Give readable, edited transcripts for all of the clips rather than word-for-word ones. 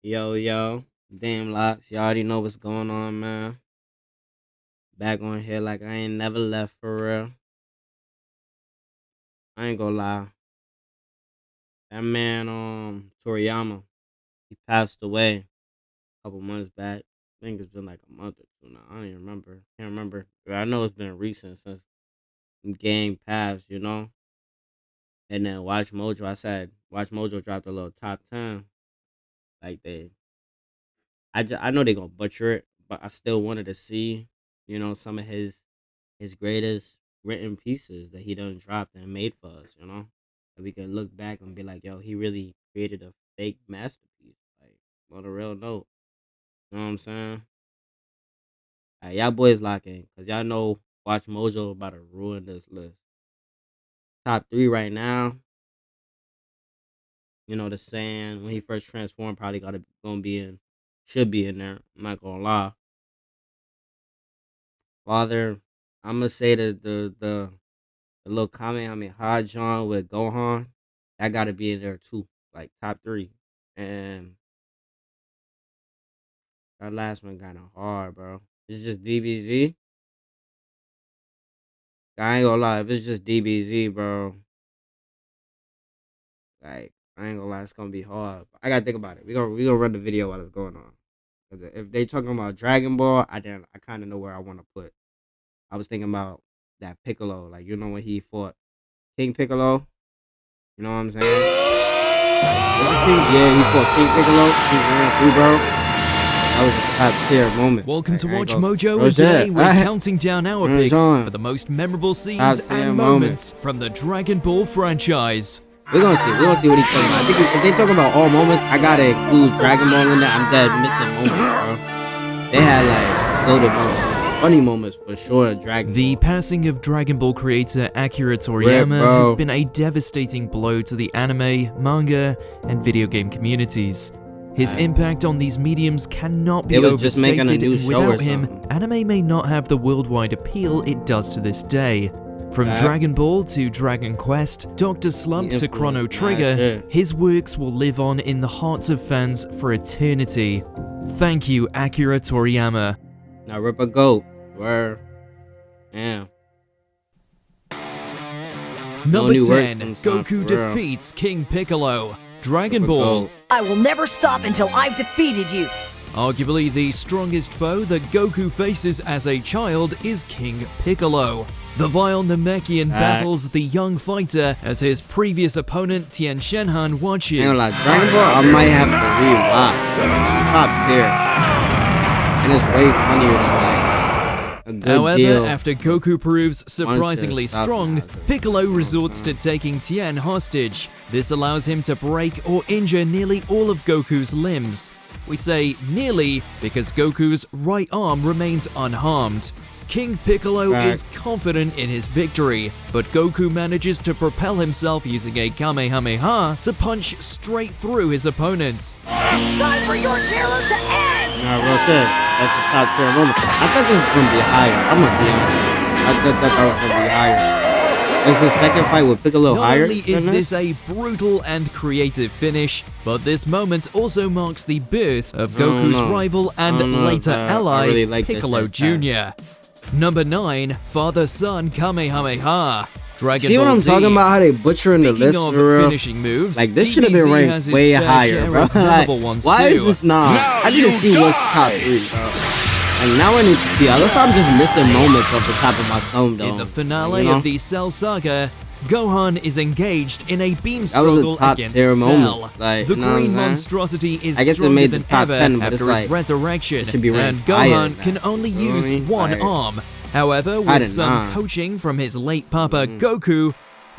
Yo, Damelocks, you already know what's going on, man. Back on here like I ain't never left for real. I ain't gonna lie. That man, Toriyama, he passed away a couple months back. I think it's been like a month or two now. I don't even remember. Can't remember. But I know it's been recent since the game passed, you know? And then Watch Mojo, Watch Mojo dropped a little top 10. Like I know they gonna butcher it, but I still wanted to see, some of his greatest written pieces that he done dropped and made for us, that we can look back and be like, yo, he really created a fake masterpiece, like on a real note. You know what I'm saying? Y'all boys lock in, cause y'all know Watch Mojo about to ruin this list. Top three right now. The saying when he first transformed probably should be in there. I'm not gonna lie. Father, I'm gonna say the little Kamehameha John with Gohan, that gotta be in there too. Like top three. And that last one kinda hard, bro. It's just DBZ. I ain't gonna lie, if it's just DBZ, bro, like I ain't gonna lie, it's gonna be hard. I gotta think about it. We gonna run the video while it's going on. 'Cause if they talking about Dragon Ball, I kinda know where I wanna put. I was thinking about that Piccolo, like when he fought King Piccolo. You know what I'm saying? Was it King? Yeah, he fought King Piccolo. He ran through, bro. That was a top tier moment. Welcome to Watch Mojo, and today we're counting down our picks for the most memorable scenes and moments from the Dragon Ball franchise. We're gonna see what he's talking about. I think if they talk about all moments, I gotta include Dragon Ball in there. I'm dead missing moments, bro. They had like golden moments. Funny moments for sure. The passing of Dragon Ball creator Akira Toriyama has been a devastating blow to the anime, manga, and video game communities. His impact on these mediums cannot be overstated, and without him, anime may not have the worldwide appeal it does to this day. From Dragon Ball to Dragon Quest, Dr. Slump to Chrono Trigger, his works will live on in the hearts of fans for eternity. Thank you, Akira Toriyama. Now rip a goat. Where? Damn. Number 10. Goku defeats King Piccolo. Dragon Ball. I will never stop until I've defeated you. Arguably the strongest foe that Goku faces as a child is King Piccolo. The vile Namekian battles the young fighter as his previous opponent Tien Shenhan watches. Dragon Ball, I might have to rewatch. Top tier. And it's way funnier than However, after Goku proves surprisingly strong, Piccolo resorts to taking Tien hostage. This allows him to break or injure nearly all of Goku's limbs. We say nearly because Goku's right arm remains unharmed. King Piccolo is confident in his victory, but Goku manages to propel himself using a Kamehameha to punch straight through his opponents. It's time for your terror to end! Real shit. That's the top tier moment. I thought this was gonna be higher. I'm gonna be honest. I thought that was gonna be higher. Is the second fight with Piccolo higher? Not only is this a brutal and creative finish, but this moment also marks the birth of Goku's rival and later ally, really Piccolo Jr. Number 9. Father-Son Kamehameha. Dragon See what Ball I'm Z. talking about? How they butchering the list of for real? finishing moves, like this should have been ranked way higher, bro. Like, why is this not? I need to see what's top 3, bro. And now I need to see. Unless I'm just missing moments off the top of my stone, though. In the finale of the Cell Saga, Gohan is engaged in a beam struggle against Cell. Like, the green monstrosity is stronger stronger than top ever 10, after like, his resurrection, and Gohan can only use one arm. However, with some coaching from his late papa Goku,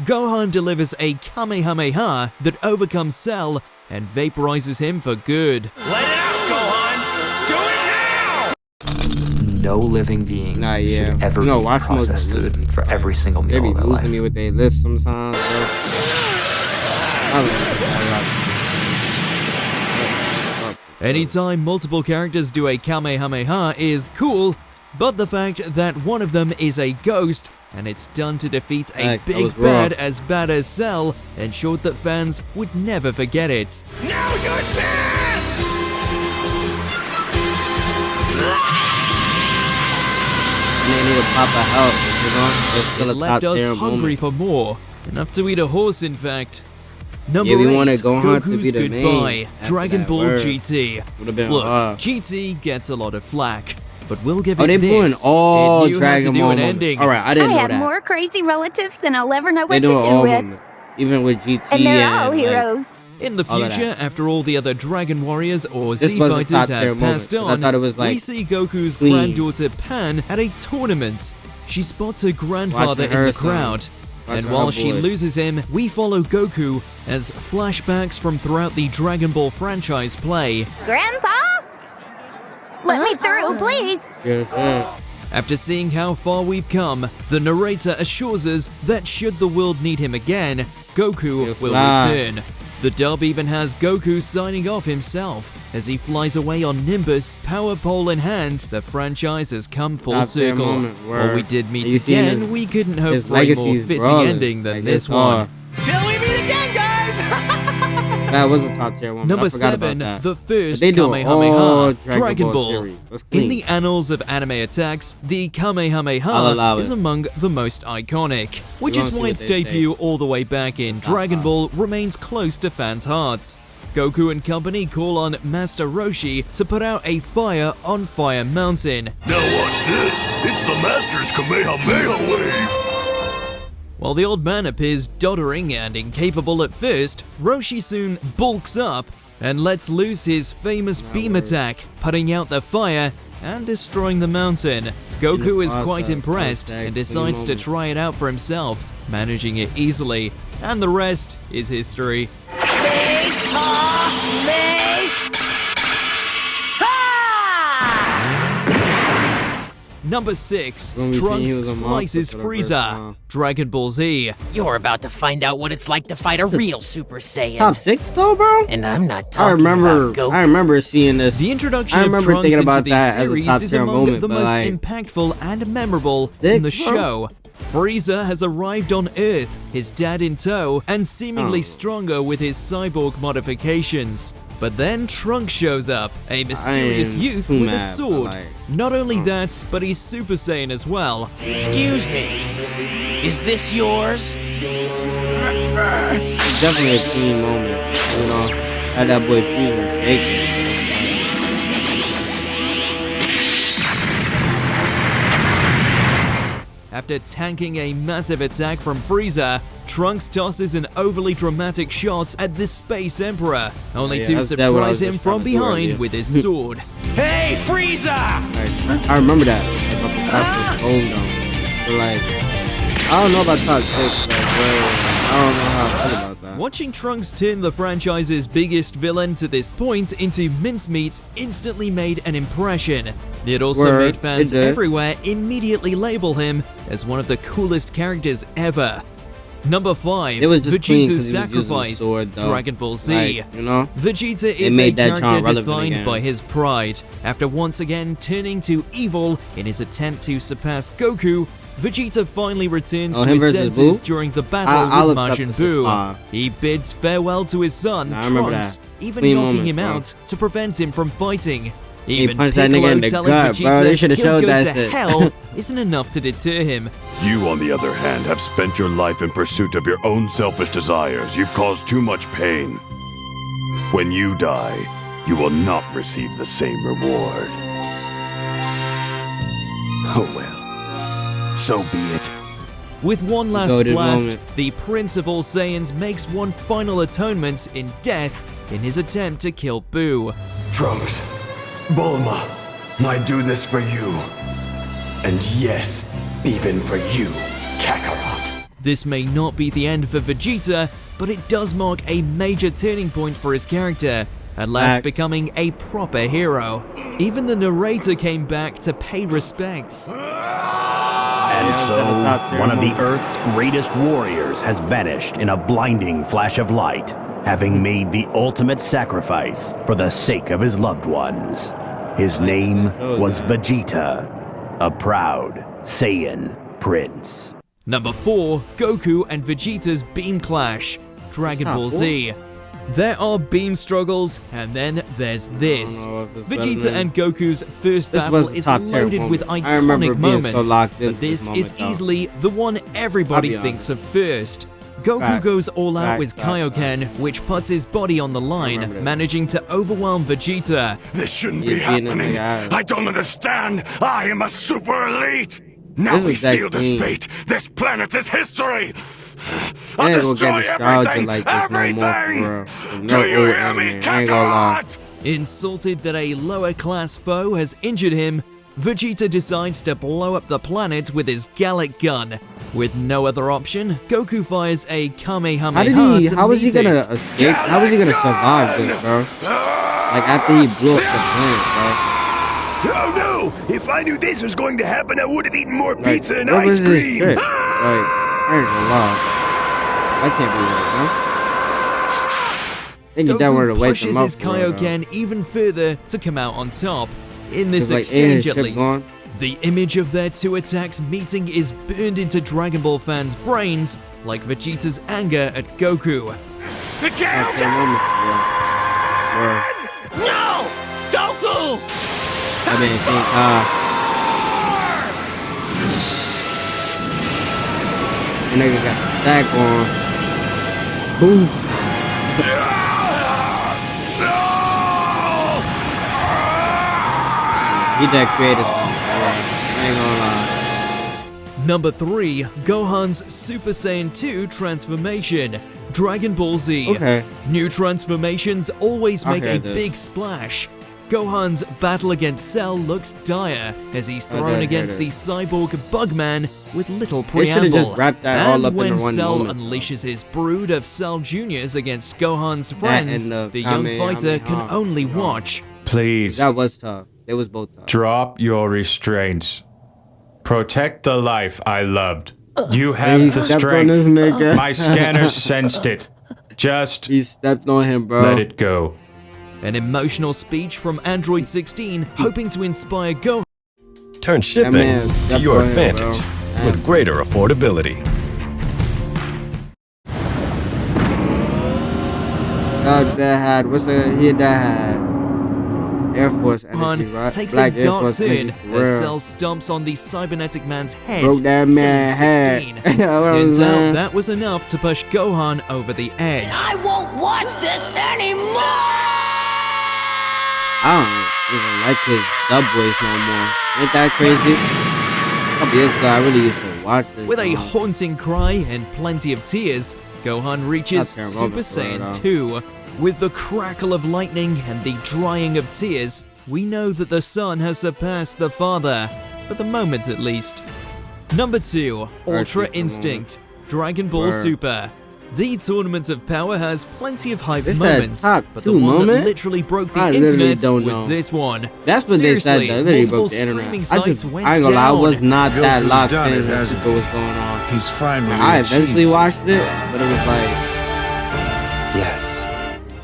Gohan delivers a Kamehameha that overcomes Cell and vaporizes him for good. Let it out, Gohan! Do it now! No living being should ever eat processed food for every single meal they of be their life. losing me with their list sometimes, bro. Anytime multiple characters do a Kamehameha is cool, but the fact that one of them is a ghost and it's done to defeat a big bad as Cell ensured that fans would never forget it. Now's your chance! top of health, you know? It's still It a left top us tier hungry moment. for more. Enough to eat a horse, in fact. Number Yeah, we 8, wanted Gohan to Goku's be the Goodbye, main after Dragon that Ball word. GT. Would've been Look, hard. GT gets a lot of flack, but we'll give Oh, it they pulling this. all It knew how to Dragon do Ball an moments. ending. Alright, I didn't I know have that. more crazy relatives than I'll ever know They what to doing do all with. moments. Even with GT And they're all like, heroes. In the all of future, that. after all the other Dragon Warriors or This Z was a Fighters top-tier have moment, passed 'cause I on, thought it was, like, we see Goku's clean. granddaughter Pan at a tournament. She spots her grandfather Watching in her the son. crowd. Watching And while her she boy. loses him, we follow Goku as flashbacks from throughout the Dragon Ball franchise play. Grandpa? Let me through, please. Yes, sir. After seeing how far we've come, the narrator assures us that should the world need him again, Goku Yes, will nah. return. The dub even has Goku signing off himself as he flies away on Nimbus, power pole in hand. The franchise has come full Top tier circle. moment, While we word. did meet And you seen again, his- we couldn't hope his for a more legacy's fitting brawling. ending than Like, this it's hard. one. Till we meet again, guys! That was a top tier one. Number I forgot 7, about that. the first But they do all Kamehameha, Dragon Dragon Ball Ball. series. That's In clean. the annals of anime attacks, the I'll allow Kamehameha it. is among the most iconic, which We is gonna see why what its they say. debut all the way back in Dragon Ball remains close to fans' hearts. Goku and company call on Master Roshi to put out a fire on Fire Mountain. Now watch this. It's the Master's Kamehameha wave. While the old man appears doddering and incapable at first, Roshi soon bulks up and lets loose his famous beam attack, putting out the fire and destroying the mountain. Goku is quite process, impressed and decides to try it out for himself, managing it easily, and the rest is history. Number 6, When we seen Trunks he was a monster slices for the first Frieza, time. Dragon Ball Z. You're about to find out what it's like to fight a real Super Saiyan. Top 6 though, bro? And I'm not I talking remember. about Goku. I remember seeing this. The introduction I of remember Trunks thinking into about the that as a series top is tier among moment, the but, most like, impactful and memorable Dick, in the bro. show. Frieza has arrived on Earth, his dad in tow, and seemingly Oh. stronger with his cyborg modifications. But then Trunks shows up, a mysterious am youth too with mad, a but, sword. like, Not only that, but he's Super Saiyan as well. Excuse me. Is this yours? It's definitely a clean moment. You know, had that boy Frieza shaking. After tanking a massive attack from Frieza, Trunks tosses an overly dramatic shot at the Space Emperor, only Yeah, to that's what I was surprise him just from trying to do behind earlier. with his sword. Hey, Frieza! Like, I remember that. About the top 6 home down. But like, I don't know about top 6. Like, I don't know how I feel about that. Watching Trunks turn the franchise's biggest villain to this point into mincemeat instantly made an impression. It also Word, made fans it did. everywhere immediately label him as one of the coolest characters ever. Number 5, It was just clean 'cause he Vegeta's was using the Sacrifice, sword, though. Dragon Ball Z. Like, you know? Vegeta is a made that genre character relevant defined again. by his pride. After once again turning to evil in his attempt to surpass Goku, Vegeta finally returns Oh, to him his versus senses Buu? during the I battle with looked up Majin this Buu. spot. He bids farewell to his son, Nah, I remember Trunks, that. even Clean knocking moments, him bro. out to prevent him from fighting. He Even punched that nigga Piccolo in the telling gut, bro. They Vegeta should've he'll showed go that to shit. hell isn't enough to deter him. You, on the other hand, have spent your life in pursuit of your own selfish desires. You've caused too much pain. When you die, you will not receive the same reward. Oh well. So be it. With one last goated blast, moment. the Prince of All Saiyans makes one final atonement in death in his attempt to kill Buu. Trunks, Bulma, I do this for you. And yes, even for you, Kakarot. This may not be the end for Vegeta, but it does mark a major turning point for his character, at last Facts. becoming a proper hero. Even the narrator came back to pay respects. And Yeah, so, top tier one of the moment. Earth's greatest warriors has vanished in a blinding flash of light, having made the ultimate sacrifice for the sake of his loved ones. His name was Vegeta, a proud Saiyan prince. Number 4, Goku and Vegeta's Beam Clash, Dragon That's Ball not Z. There are beam struggles, and then there's this. Vegeta and Goku's first battle is loaded with iconic moments, but this is easily the one everybody thinks of first. Goku goes all out with Kaioken, which puts his body on the line, managing to overwhelm Vegeta. This shouldn't be happening. I don't understand. I am a super elite. Now we sealed his fate. This planet is history. I'll destroy everything. Everything. Do you hear me, Kakarot? Insulted that a lower class foe has injured him, Vegeta decides to blow up the planet with his Gallic gun. With no other option, Goku fires a Kamehameha How was he gonna escape? How was he gonna survive this, bro? Like after he blew up the planet, bro. Oh no! If I knew this was going to happen, I would have eaten more pizza and ice cream. Like, I ain't gonna lie. I can't believe that, no? Goku pushes his Kaioken even further to come out on top. In this exchange, at least, the image of their two attacks meeting is burned into Dragon Ball fans' brains, like Vegeta's anger at Goku. No! Goku! I mean, the nigga got the stack on. Boof. He that created something. I ain't gonna lie. Number 3, Gohan's Super Saiyan 2 transformation. Dragon Ball Z. Okay. New transformations always make a big splash. Gohan's battle against Cell looks dire as he's thrown against the cyborg Bugman with little preamble. And when Cell unleashes his brood of Cell Juniors against Gohan's friends, the young fighter can only watch. Please. That was tough. They was both tough. Drop your restraints. Protect the life I loved. You have the strength. My scanner sensed it. Just he stepped on him, bro. Let it go. An emotional speech from Android 16, hoping to inspire Gohan. Turn shipping to your advantage with greater affordability. That had what's the hit that had? Air Force energy, right? Takes Black a dark turn energy, as Cell stomps on the cybernetic man's head. Broke that man's head. Turns out that was enough to push Gohan over the edge. I won't watch this anymore! I don't even like his dub voice no more. Ain't that crazy? A couple years ago, I really used to watch this. With a haunting cry and plenty of tears, Gohan reaches Super Saiyan 2. With the crackle of lightning and the drying of tears, we know that the son has surpassed the father, for the moment at least. Number 2, Ultra Instinct, Dragon Ball Super. The Tournament of Power has plenty of hype moments, but the one that literally broke the internet was this one. That's what they said, though. Literally broke the internet. I ain't gonna lie, I was not that locked in as to what was going on. He's finally I eventually watched it, but it was like... Yes.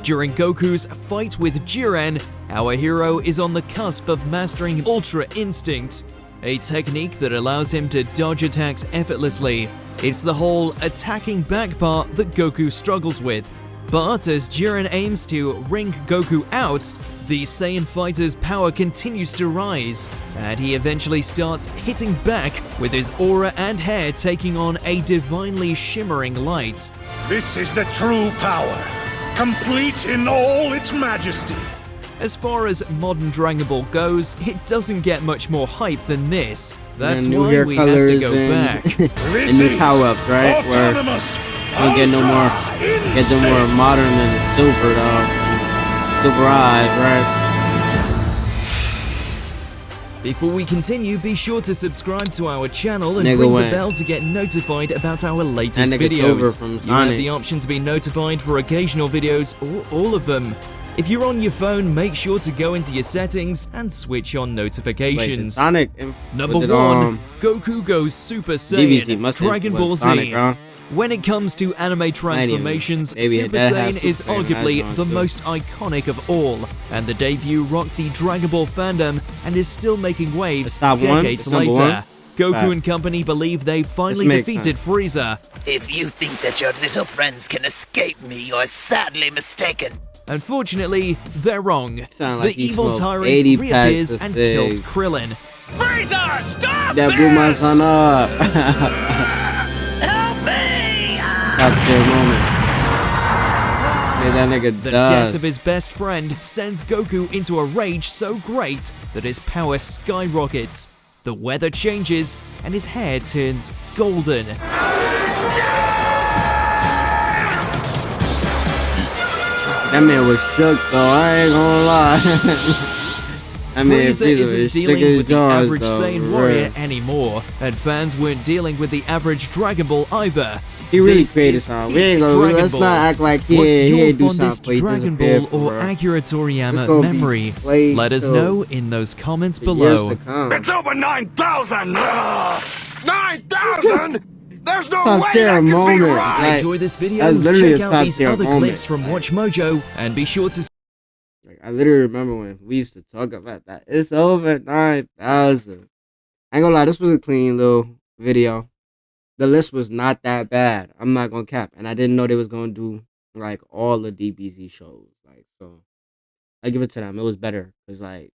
During Goku's fight with Jiren, our hero is on the cusp of mastering Ultra Instinct, a technique that allows him to dodge attacks effortlessly. It's the whole attacking back part that Goku struggles with. But as Jiren aims to ring Goku out, the Saiyan fighter's power continues to rise, and he eventually starts hitting back with his aura and hair taking on a divinely shimmering light. This is the true power, complete in all its majesty. As far as modern Dragon Ball goes, it doesn't get much more hype than this. That's why we have to go back. And new power-ups, right? Where don't get no more modern than Super, though. Super Eyes, right? Before we continue, be sure to subscribe to our channel and ring the bell to get notified about our latest videos. You have the option to be notified for occasional videos or all of them. If you're on your phone, make sure to go into your settings and switch on notifications. Number 1, Goku goes Super Saiyan, Dragon Ball Z. When it comes to anime transformations, Super Saiyan is arguably the most iconic of all, and the debut rocked the Dragon Ball fandom and is still making waves decades later. Goku and company believe they finally defeated Frieza. If you think that your little friends can escape me, you're sadly mistaken. Unfortunately, they're wrong. Like the evil tyrant reappears and kills Krillin. Frieza, stop that this! blew my son up. Help me! Capture moment. That nigga The death of his best friend sends Goku into a rage so great that his power skyrockets. The weather changes and his hair turns golden. That man was shook though, I ain't gonna lie. Frieza isn't dealing with the average Saiyan warrior anymore, and fans weren't dealing with the average Dragon Ball either. He really created something. We ain't gonna, let's not act like he ain't do something. Dragon Ball or Akira Toriyama memory? Let us know in those comments below. It's over 9,000! 9,000?! There's no way that can be right! If you enjoyed this video, check out these other clips from Watch Mojo, and be sure to... I literally remember when we used to talk about that. It's over 9,000. I ain't gonna lie, this was a clean little video. The list was not that bad. I'm not gonna cap. And I didn't know they was gonna do like all the DBZ shows. Like, so I give it to them. It was better. Cause like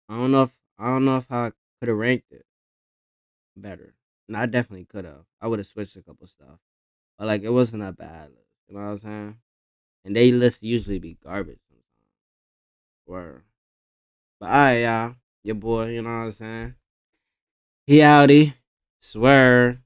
I don't know if I could have ranked it better. And I definitely could have. I would have switched a couple stuff. But like it wasn't that bad. You know what I'm saying? And they lists usually be garbage sometimes. Word. But alright, y'all. Your boy, you know what I'm saying? He outie. Swear.